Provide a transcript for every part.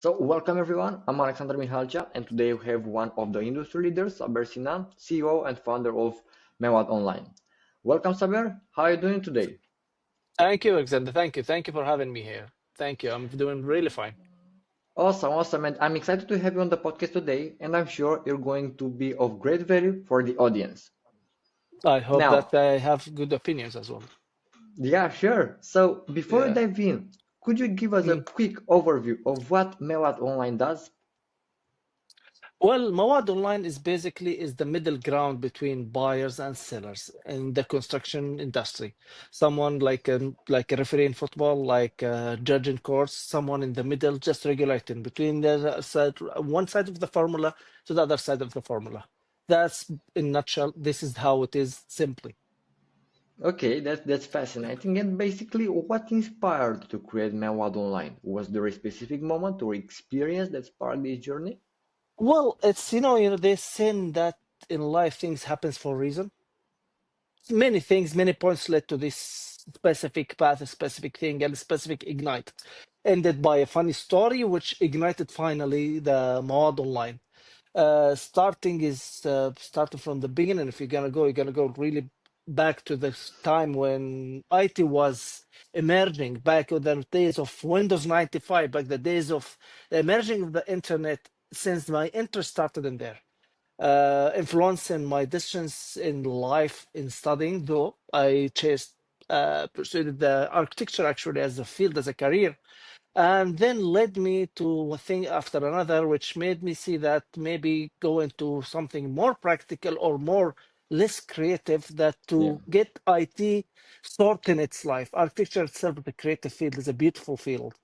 Welcome everyone. I'm Alexander Mihalcea, and today we have one of the industry leaders, Saber Sinan, CEO and founder of Mawad Online. Welcome, Saber. How are you doing today? Thank you, Alexander. Thank you. Thank you for having me here. Thank you. I'm doing really fine. Awesome, awesome, and I'm excited to have you on the podcast today, and I'm sure you're going to be of great value for the audience. I hope Now, that I have good opinions as well. yeah, sure. So, before we Yeah. dive in, could you give us a Mm. quick overview of what Mawad Online does? Well, Mawad Online is the middle ground between buyers and sellers in the construction industry. Someone like a referee in football, like a judge in courts, someone in the middle, just regulating between the side, one side of the formula to the other side of the formula. That's in a nutshell. This is how it is simply. Okay, that's fascinating. And basically, what inspired to create Mawad Online? Was there a specific moment or experience that sparked this journey? Well, it's they say that in life things happens for a reason. Many things, many points led to this specific path, a specific thing, and a specific ignite. Ended by a funny story, which ignited finally the Mawad Online. Starting from the beginning. If you're gonna go really back to this time when IT was emerging, back in the days of Windows 95, back the days of the emerging of the internet. Since my interest started in there, influencing my decisions in life in studying, though I pursued the architecture actually as a field, as a career, and then led me to one thing after another, which made me see that maybe go into something more practical or more less creative, that Yeah. to get IT sort in its life. Architecture itself, the creative field, is a beautiful field.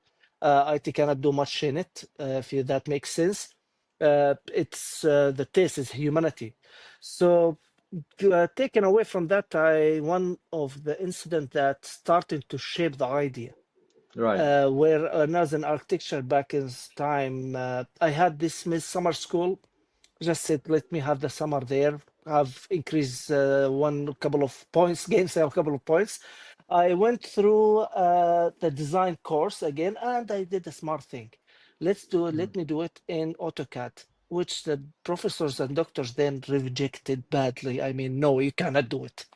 IT cannot do much in it, if that makes sense. It's the taste is humanity. So, taken away from that, I one of the incident that started to shape the idea, Right. where as an architecture back in time, I had this Miss Summer School. Just said, let me have the summer there. I've increased one couple of points, gains a couple of points. I went through the design course again, and I did a smart thing. Mhm. Let me do it in AutoCAD, which the professors and doctors then rejected badly. I mean, no, you cannot do it.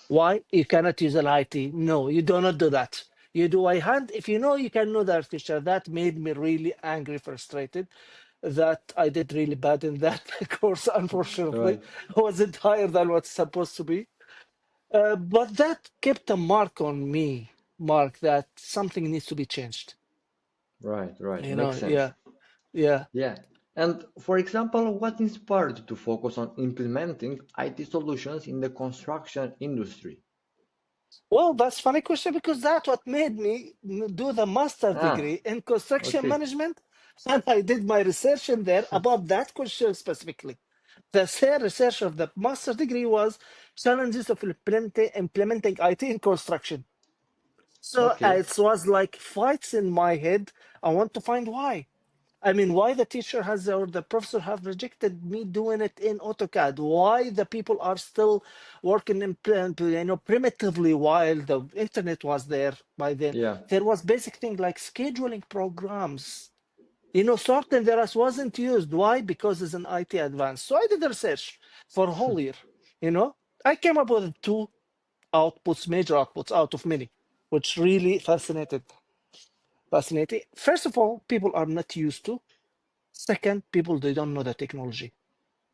Why? You cannot use an IT. No, you do not do that. You do a hand. If you know you can know the architecture, that made me really angry, frustrated. That I did really bad in that course. Unfortunately, Right. I wasn't higher than what's supposed to be. But that kept a mark on me, Mark, that something needs to be changed. Right. Right. You Makes know, sense. yeah, yeah. Yeah. And for example, what inspired you to focus on implementing IT solutions in the construction industry? Well, that's funny question because that's what made me do the master Ah, degree in construction okay. management, and I did my research in there about that question specifically. The third research of the master degree was challenges of implementing IT in construction. So Okay. it was like fights in my head. I want to find why. I mean, why the teacher has or the professor have rejected me doing it in AutoCAD? Why the people are still working in primitively while the internet was there by then? Yeah. There was basic thing like scheduling programs. Certain there wasn't used. Why? Because it's an IT advanced. So I did research for a whole year. You know, I came up with two outputs, major outputs out of many, which really fascinating. First of all, people are not used to. Second, people they don't know the technology.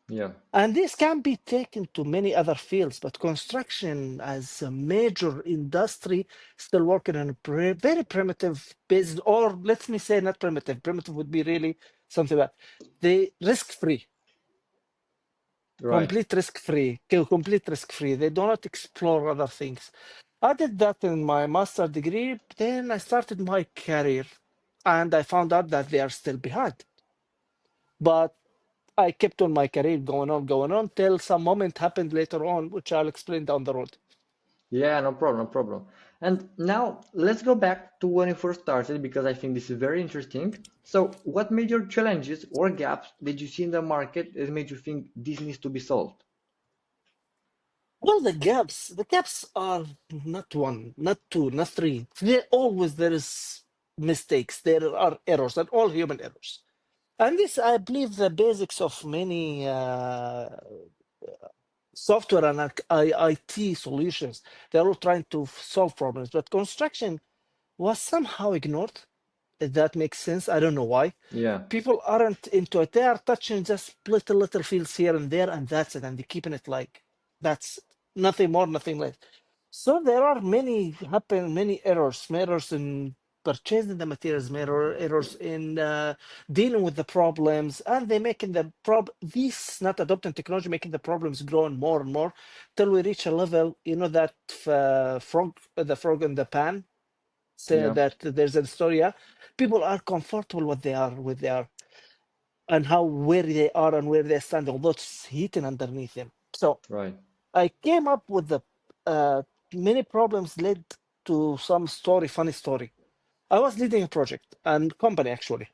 Yeah. And this can be taken to many other fields, but construction as a major industry still working on a very primitive basis, or let me say not primitive. Primitive would be really something that they risk-free, Right. complete risk-free. They do not explore other things. I did that in my master degree. Then I started my career, and I found out that they are still behind. But I kept on my career going on till some moment happened later on, which I'll explain down the road. Yeah, no problem, no problem. And now let's go back to when you first started because I think this is very interesting. So, what major challenges or gaps did you see in the market that made you think this needs to be solved? Well, the gaps are not one, not two, not three. There is mistakes, there are errors, and all human errors. And this, I believe, the basics of many software and IT solutions. They're all trying to solve problems, but construction was somehow ignored. If that makes sense, I don't know why. Yeah. People aren't into it. They are touching just little fields here and there, and that's it. And they're keeping it like that's it. Nothing more, nothing less. So there are many errors in purchasing the materials, errors in dealing with the problems, and they making these not adopting technology, making the problems growing more and more till we reach a level, that the frog in the pan, say Yeah. that there's a story. Yeah? People are comfortable with they are, and how where they are and where they stand, although it's heating underneath them. So Right. I came up with the uh, many problems led to some funny story. I was leading a project and company actually.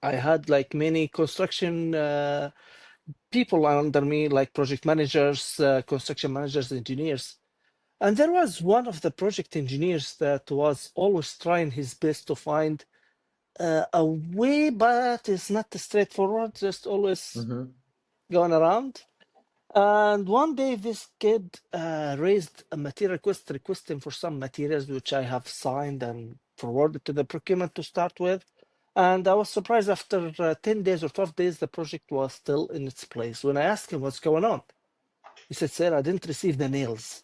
I had like many construction people under me, like project managers, construction managers, engineers. And there was one of the project engineers that was always trying his best to find a way, but it's not straightforward, just always Mm-hmm. going around. And one day, this kid raised a material request, requesting for some materials, which I have signed and forwarded to the procurement to start with. And I was surprised after 10 days or 12 days, the project was still in its place. When I asked him what's going on, he said, "Sir, I didn't receive the nails."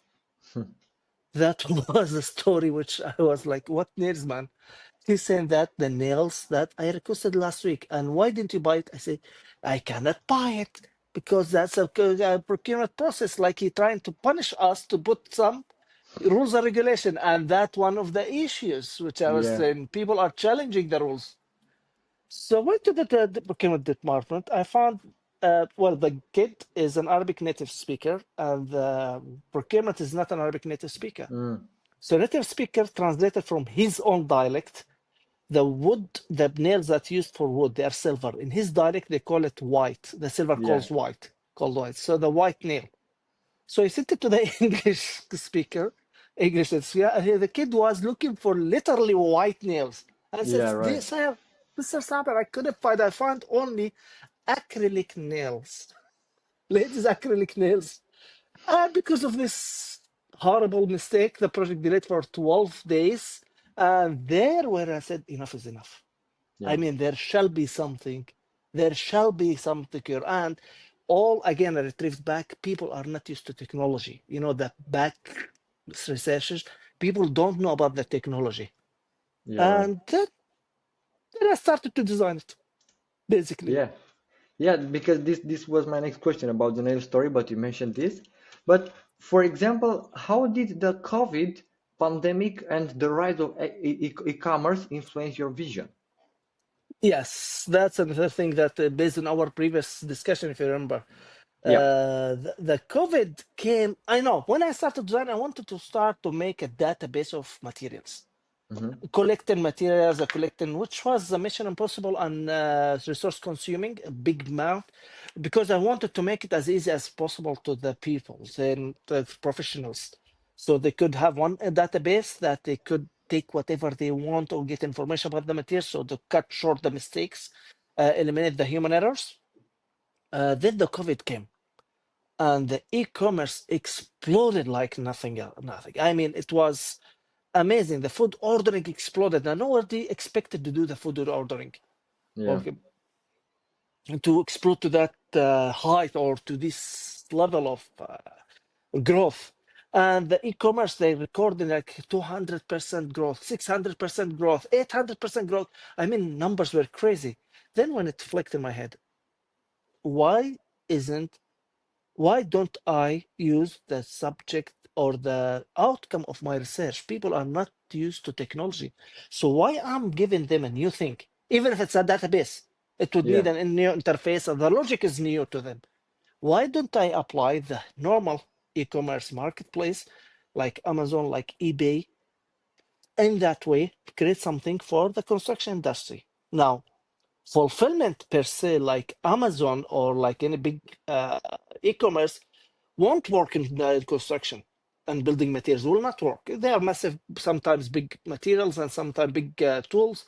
That was a story which I was like, "What nails, man?" He's saying that the nails that I requested last week. And why didn't you buy it? I said, "I cannot buy it because that's a procurement process." Like he trying to punish us to put some rules and regulation. And that one of the issues which I was Yeah. saying, people are challenging the rules. So I went to the procurement department. I found, well, the kid is an Arabic native speaker, and the procurement is not an Arabic native speaker. Mm. So native speaker translated from his own dialect the nails that used for wood, they are silver. In his dialect, they call it white. The silver Yeah. calls white, called white. So the white nail. So he sent it to the English speaker, yeah, and the kid was looking for literally white nails. And I said, Yeah. Right. Sir, Mr. Saber, I couldn't find, I found only acrylic nails. Ladies' acrylic nails. And because of this horrible mistake, the project delayed for 12 days. And there where I said, enough is enough. I Yeah. mean, there shall be something. There shall be something here. And all again, I retrieved back. People are not used to technology. The back researchers, people don't know about the technology. Yeah. Right. And then I started to design it, basically. Yeah. Yeah. Because this was my next question about the nail story, but you mentioned this. But for example, how did the COVID pandemic and the rise of e-commerce influence your vision? Yes, that's another thing that, based on our previous discussion, if you remember, Yeah. the COVID came. I know when I started design, I wanted to start to make a database of materials. Mm-hmm. Collecting materials, collecting, which was a mission impossible and resource consuming, a big amount, because I wanted to make it as easy as possible to the people and the professionals. So they could have one a database that they could take whatever they want or get information about the material. So to cut short the mistakes, eliminate the human errors. Then the COVID came and the e-commerce exploded like nothing. I mean, it was amazing. The food ordering exploded, and nobody expected to do the food ordering or Yeah. to explode to that height or to this level of growth. And the e-commerce, they recorded like 200% growth, 600% growth, 800% growth. I mean, numbers were crazy. Then when it flicked in my head, why isn't why don't I use the subject or the outcome of my research? People are not used to technology. So why I'm giving them a new thing? Even if it's a database, it would Yeah. need a new interface and the logic is new to them. Why don't I apply the normal e-commerce marketplace like Amazon, like eBay, in that way, create something for the construction industry? Now, fulfillment per se, like Amazon or like any big e-commerce, won't work in construction. and building materials will not work. They are massive, sometimes big materials and sometimes big tools.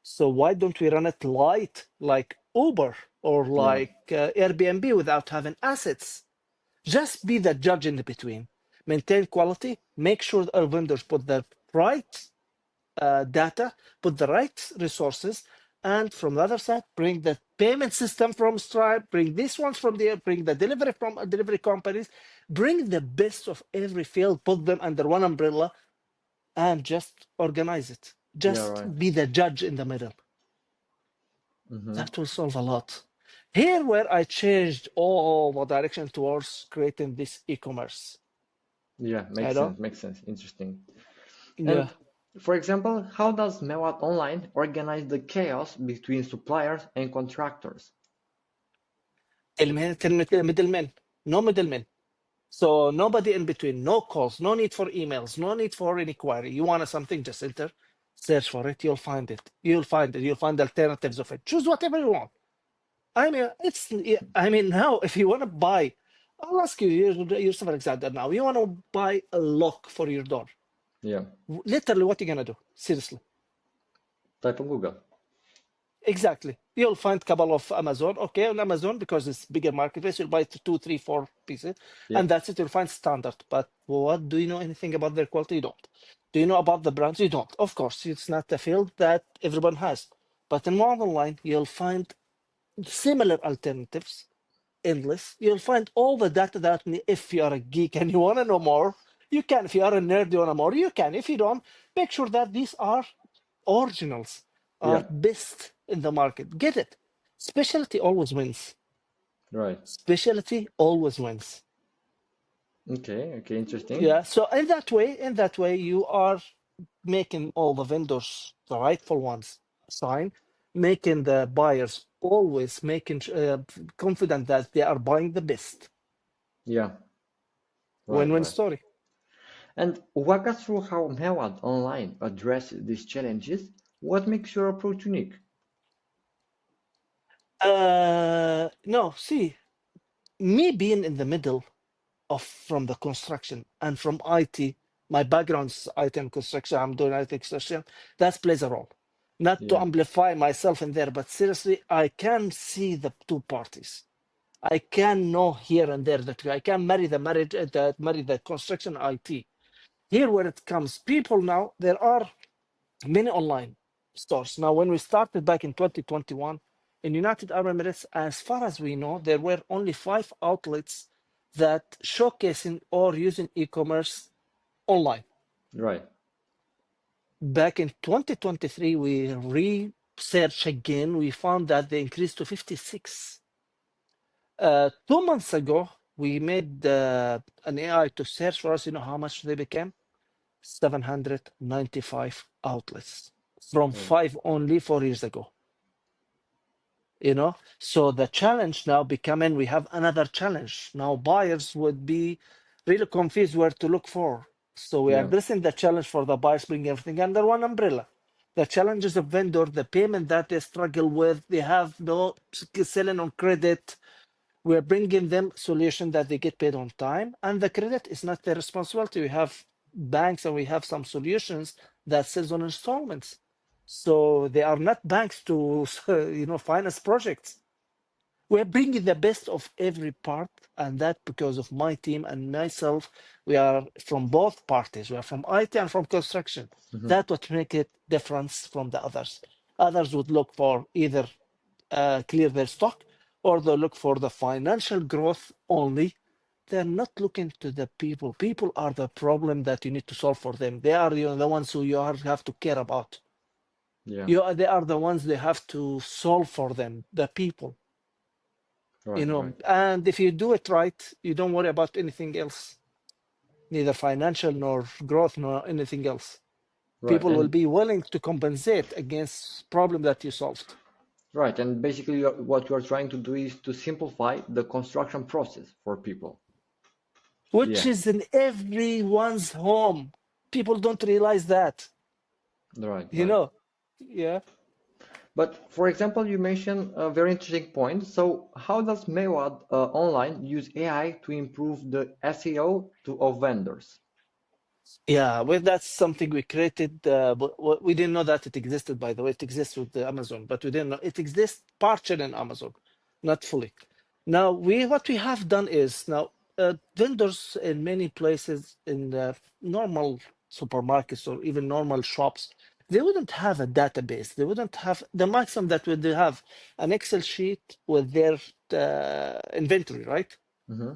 So why don't we run it light like Uber or Yeah. like Airbnb without having assets? Just be the judge in the between. Maintain quality, make sure our vendors put the right data, put the right resources, and from the other side, bring the payment system from Stripe, bring these ones from there, bring the delivery from delivery companies, bring the best of every field, put them under one umbrella, and just organize it. Yeah. Just Right. be the judge in the middle. Mm-hmm. That will solve a lot. Here, where I changed all the direction towards creating this e-commerce. Yeah. You Makes know? sense. Makes sense. Interesting. Yeah. And for example, how does Mawad Online organize the chaos between suppliers and contractors? Middlemen, no middlemen. So nobody in between, no calls, no need for emails, no need for any query. You want something, just enter, search for it, you'll find it. You'll find it. You'll find alternatives of it. Choose whatever you want. I mean, now if you want to buy, I'll ask you yourself, Alexander. Now you want to buy a lock for your door. Yeah. Literally, what are you gonna do? Seriously. Type on Google. Exactly. You'll find a couple of Amazon. Okay, on Amazon, because it's bigger marketplace, you'll buy two, three, four pieces, Yeah. and that's it. You'll find standard. But what do you know anything about their quality? You don't. Do you know about the brands? You don't. Of course, it's not a field that everyone has. But in one online, you'll find similar alternatives, endless. You'll find all the data that if you are a geek and you want to know more, you can. If you are a nerd, you want to know more, you can. If you don't, make sure that these are originals, Yeah. are best in the market. Get it. Specialty always wins. Right. Specialty always wins. Okay. Okay. Interesting. Yeah. So in that way, you are making all the vendors, the rightful ones, sign, making the buyers always making confident that they are buying the best. Yeah. Right. Win-win Right. story. And walk us through how Mawad Online addresses these challenges. What makes your approach unique? No, see, me being in the middle of from the construction and from IT, my background's IT and construction, I'm doing IT construction, that plays a role. Not to Yeah. amplify myself in there, but seriously, I can see the two parties. I can know here and there that I can marry the marriage, marry the construction IT. Here, where it comes, people now, there are many online stores. Now, when we started back in 2021 in United Arab Emirates, as far as we know, there were only 5 outlets that showcasing or using e-commerce online. Right. Back in 2023, we researched again. We found that they increased to 56. 2 months ago, we made an AI to search for us. You know how much they became? 795 outlets from Oh. 5 only 4 years ago. So the challenge now becoming, we have another challenge now. Buyers would be really confused where to look for, so we are Yeah. addressing the challenge for the buyers, bring everything under one umbrella. The challenges of vendor, the payment that they struggle with, they have no selling on credit. We're bringing them solution that they get paid on time, and the credit is not their responsibility. We have banks and we have some solutions that sells on installments, so they are not banks to finance projects. We're bringing the best of every part, and that because of my team and myself. We are from both parties. We are from IT and from construction. Mhm. That what make it difference from the others. Others would look for either clear their stock, or they look for the financial growth only. They're not looking to the people. People are the problem that you need to solve for them. They are the ones who have to care about. Yeah. They are the ones they have to solve for them, the people. Right. Right. And if you do it right, you don't worry about anything else, neither financial nor growth nor anything else. Right. People will And be willing to compensate against problem that you solved, right. And basically, what you are trying to do is to simplify the construction process for people. which Yeah. is in everyone's home. People don't realize that, Right. you Right. know. Yeah. But for example, you mentioned a very interesting point. So how does Mawad Online use AI to improve the SEO of vendors? Yeah, well, that's something we created. But we didn't know that it existed, by the way. It exists with the Amazon, but we didn't know it exists partially in Amazon, not fully. Now, what we have done is now vendors in many places in the normal supermarkets or even normal shops, they wouldn't have a database. They wouldn't have the maximum that would they have an Excel sheet with their inventory, right? Mm-hmm.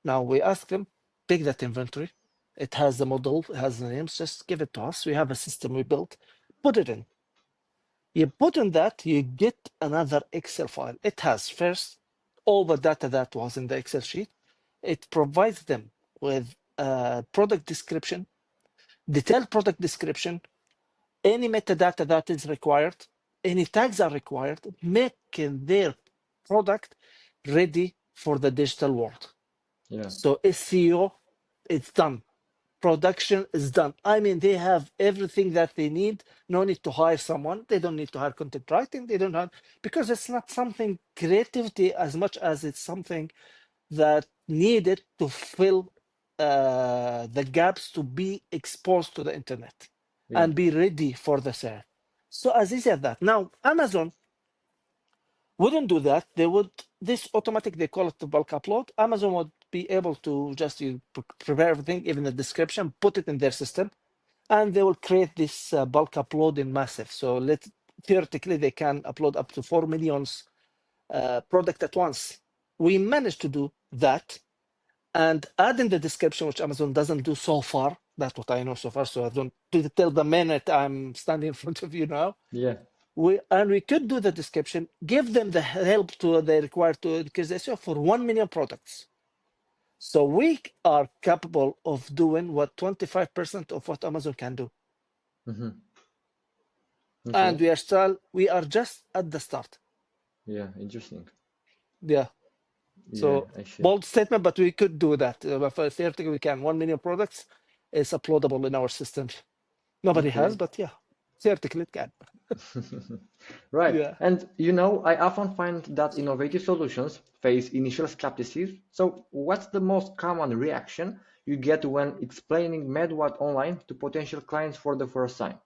Now we ask them, take that inventory. It has the model, it has the names, just give it to us. We have a system we built, put it in. You put in that, you get another Excel file. It has first all the data that was in the Excel sheet. It provides them with a product description, detailed product description, any metadata that is required, any tags are required, making their product ready for the digital world. Yeah. So SEO, it's done. Production is done. I mean, they have everything that they need. No need to hire someone. They don't need to hire content writing. They don't have, because it's not something creativity as much as it's something that needed to fill the gaps to be exposed to the internet Yeah. and be ready for the sale. So as easy as that. Now, Amazon wouldn't do that. They would, this automatic, they call it the bulk upload. Amazon would be able to just prepare everything, even the description, put it in their system, and they will create this bulk upload in massive. So theoretically, they can upload up to 4 millions product at once. We managed to do that and add in the description, which Amazon doesn't do so far. That's what I know so far. So I don't to tell the minute I'm standing in front of you now. Yeah. We could do the description, give them the help to they require to because they sell for 1 million products. So we are capable of doing what 25% of what Amazon can do. Mm-hmm. And Okay. we are just at the start. Yeah. Interesting. Yeah. Yeah, So I see. bold statement, but we could do that. Theoretically, we can. 1 million products is uploadable in our system. Nobody has, Okay. but yeah, theoretically it can. Right. Yeah. And I often find that innovative solutions face initial skepticism. So, what's the most common reaction you get when explaining Mawad online to potential clients for the first time?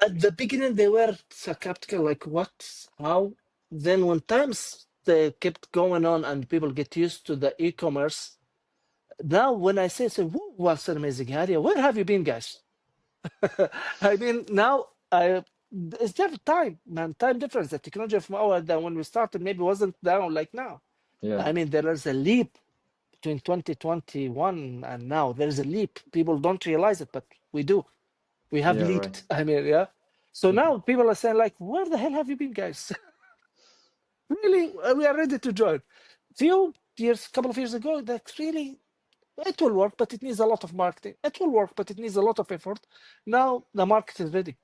At the beginning, they were skeptical, like what, how? Then when times they kept going on and people get used to the e-commerce, now when I say, "Whoa, what's an amazing idea? Where have you been, guys?" I mean, now it's just time, man, time difference. The technology of our that when we started maybe wasn't down like now. Yeah. I mean, there is a leap between 2021 and now. There is a leap. People don't realize it, but we do. We have Yeah, right. leaped. I mean, yeah. So now people are saying like, "Where the hell have you been, guys?" Really, we are ready to join. Few years, couple of years ago, that really it will work, but it needs a lot of marketing. It will work, but it needs a lot of effort. Now the market is ready.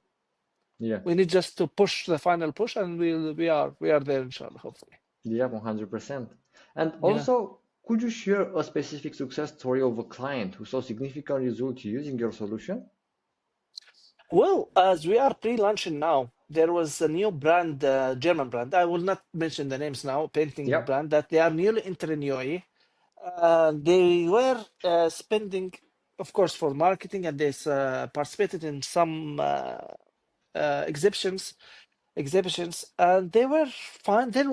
Yeah. We need just to push the final push, and we are there, inshallah, hopefully. Yeah, 100%. And Yeah. also, could you share a specific success story of a client who saw significant results using your solution? Well, as we are pre-launching now, there was a new brand, German brand. I will not mention the names now, painting Yep. brand that they are newly entering UAE. They were spending, of course, for marketing, and they participated in some exhibitions, and they were fine. Then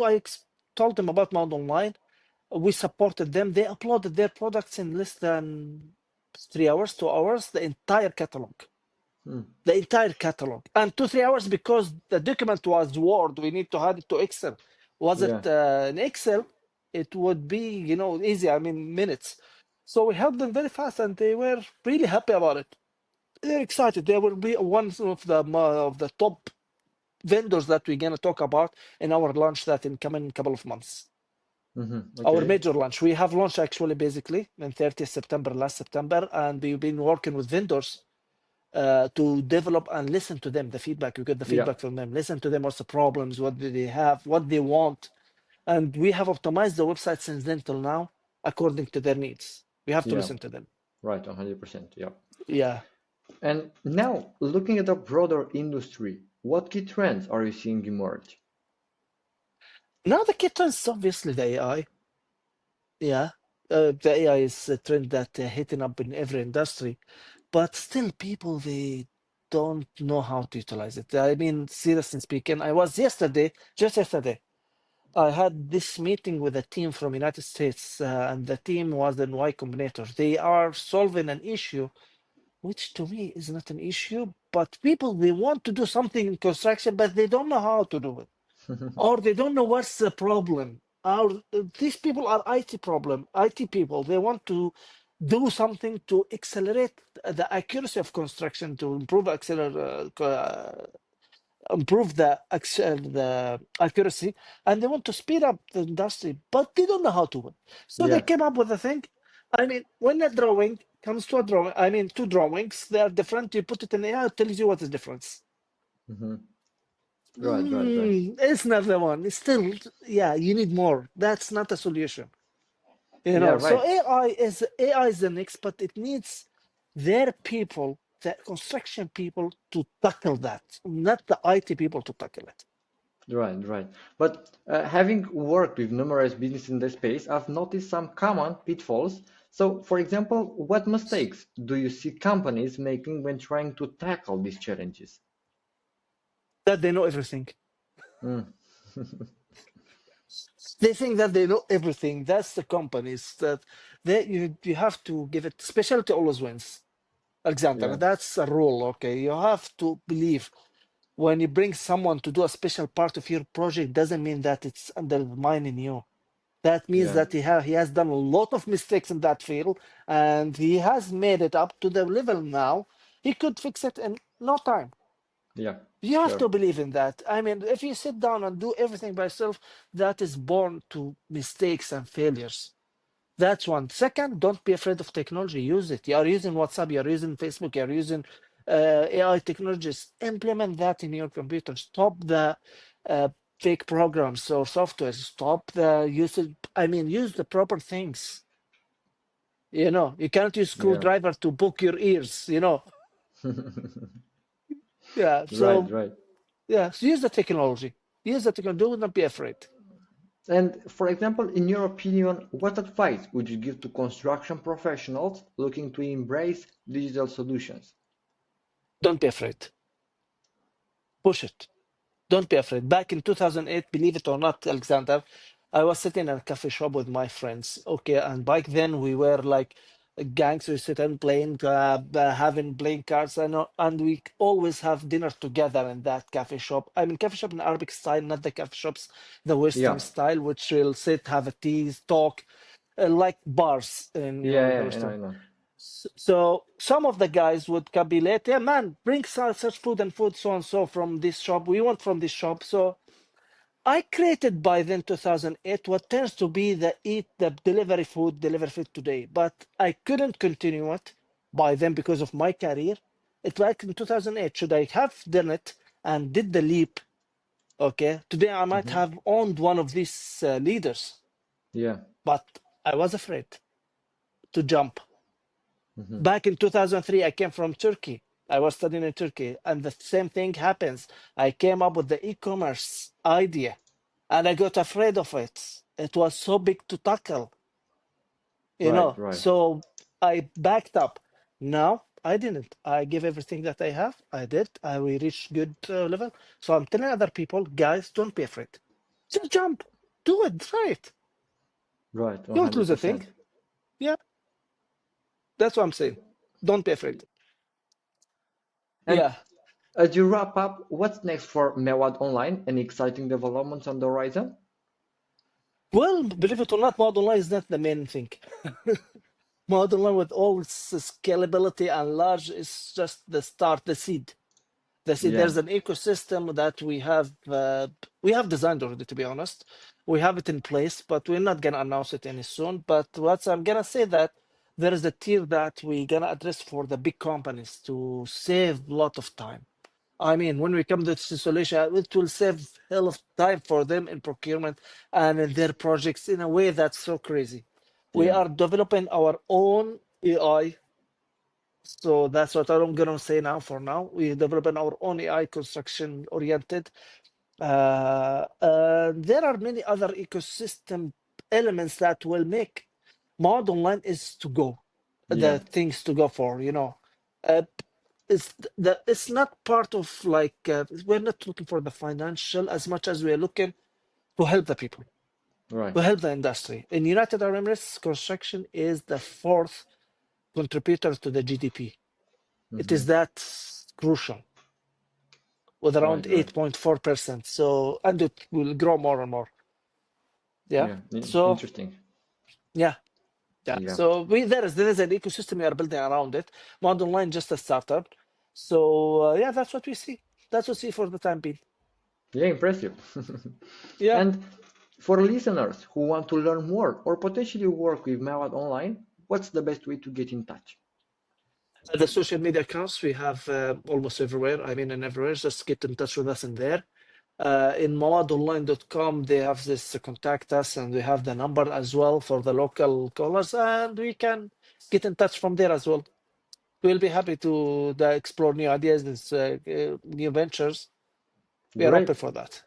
told them about Mount Online. We supported them. They uploaded their products in less than 3 hours, 2 hours, the entire catalog. Hmm. The entire catalog. And 2, 3 hours because the document was Word. We need to add it to Excel. Was it Yeah. in Excel? It would be, easy. I mean, minutes. So we helped them very fast, and they were really happy about it. They're excited. They will be one of the top vendors that we're gonna talk about in our launch that in coming couple of months. Mm-hmm. Our Okay. major launch. We have launched actually basically in 30th September, last September, and we've been working with vendors to develop and listen to them, the feedback. We get the Yeah. feedback from them, listen to them, what's the problems, what do they have, what they want. And we have optimized the website since then till now according to their needs. We have to Yeah. listen to them. Right. 100%. Yeah. Yeah. And now, looking at the broader industry, what key trends are you seeing emerge? Now the key trend is obviously the AI. Yeah. The AI is a trend that hitting up in every industry, but still people they don't know how to utilize it. I mean, seriously speaking, I was just yesterday, I had this meeting with a team from United States, and the team was in Y Combinator. They are solving an issue, which to me is not an issue, but people they want to do something in construction, but they don't know how to do it, or they don't know what's the problem. Or these people are IT people. They want to do something to accelerate the accuracy of construction, to improve the accuracy, and they want to speed up the industry, but they don't know how to win. So they Yeah. came up with a thing. I mean, when a drawing comes to a drawing, I mean, two drawings, they are different. You put it in AI, it tells you what is the difference. Hmm. Right, right, right. It's not the one. It's still, yeah, you need more. That's not a solution. Yeah, So right. AI is the next, but it needs their people, the construction people, to tackle that, not the IT people to tackle it. Right, right. But having worked with numerous businesses in the space, I've noticed some common pitfalls. So, for example, what mistakes do you see companies making when trying to tackle these challenges? That they know everything. Mm. They think that they know everything. That's the companies that you have to give it. Specialty always wins, Alexander. Yeah, That's a rule. Okay, you have to believe when you bring someone to do a special part of your project doesn't mean that it's undermining you. That means yeah, that he has done a lot of mistakes in that field, and he has made it up to the level now. He could fix it in no time. yeah, You have sure. to believe in that. I mean, if you sit down and do everything by yourself, that is born to mistakes and failures. That's one. Second, don't be afraid of technology. Use it. You are using WhatsApp, you are using Facebook, you are using AI technologies. Implement that in your computer. Stop the uh, fake programs or software. Stop the usage. I mean, use the proper things. You cannot use Yeah. screwdriver to book your ears. Yeah. Right, So right. yeah. So use the technology. Use the technology. Do not be afraid. And for example, in your opinion, what advice would you give to construction professionals looking to embrace digital solutions? Don't be afraid. Push it. Don't be afraid. Back in 2008, believe it or not, Alexander, I was sitting in a coffee shop with my friends. Okay, and back then we were like gangs. We sit and playing, having playing cards, and we always have dinner together in that coffee shop. I mean, coffee shop in Arabic style, not the coffee shops, the Yeah, Western style, which will sit, have a tea, talk, like bars in yeah, the yeah, I know, Western. I know. So some of the guys would come be late. Yeah, man, bring such food and food so and so from this shop. We want from this shop. So I created by then 2008 what turns to be the delivery food today. But I couldn't continue it by then because of my career. It's like in 2008. Should I have done it and did the leap? Okay, today I might Hmm. have owned one of these leaders, Yeah. but I was afraid to jump. Hmm. Back in 2003, I came from Turkey. I was studying in Turkey, and the same thing happens. I came up with the e-commerce idea, and I got afraid of it. It was so big to tackle, Right, right, So I backed up. Now I didn't. I gave everything that I have. I did. We reached good level. So I'm telling other people, guys, don't be afraid. Just jump. Do it. Try it. right, You won't lose a thing. 100%. Yeah, that's what I'm saying. Don't be afraid. And Yeah. as you wrap up, what's next for Mewad Online? Any exciting developments on the horizon? Well, believe it or not, model line is not the main thing. Model line with all its scalability and large is just the start, the seed. The seed. Yeah. There's an ecosystem that we have designed already. To be honest, we have it in place, but we're not gonna announce it any soon. But what I'm gonna say that there is a tier that we're gonna address for the big companies to save a lot of time. I mean, when we come to this solution, it will save hell of time for them in procurement and in their projects in a way that's so crazy. We Yeah. are developing our own AI. So that's what I'm gonna say now for now. We're developing our own AI construction oriented. There are many other ecosystem elements that will make. Mod online is to go, Yeah, the things to go for, Uh, it's not part of like we're not looking for the financial as much as we're looking to help the people, right. to help the industry. In United Arab Emirates, construction is the fourth contributor to the GDP. It Hmm. is that crucial with around Right, right. 8.4%. So, and it will grow more and more. Yeah. Yeah, So, interesting. yeah. Yeah. Yeah. So there is an ecosystem we are building around it. Mod Online just a startup. So yeah, that's what we see. That's what we see for the time being. Yeah, impressive. Yeah. And for listeners who want to learn more or potentially work with Mawad online, what's the best way to get in touch? The social media accounts we have almost everywhere. I mean, in everywhere. Just get in touch with us in there. In mawadonline.com, they have this contact us, and we have the number as well for the local callers, and we can get in touch from there as well. We'll be happy to explore new ideas, new ventures. We are open Great, for that.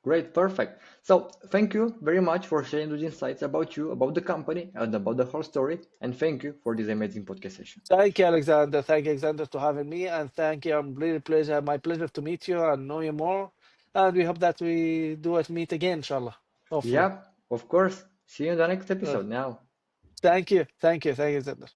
great, perfect. So thank you very much for sharing those insights about you, about the company, and about the whole story. And thank you for this amazing podcast session. Thank you, Alexander. Thank you, Alexander, to having me, and thank you. I'm really pleasure, my pleasure to meet you and know you more. And we hope that we do it meet again, inshallah. Hopefully. Yeah, of course. See you in the next Uh, episode now. thank you, Alexander.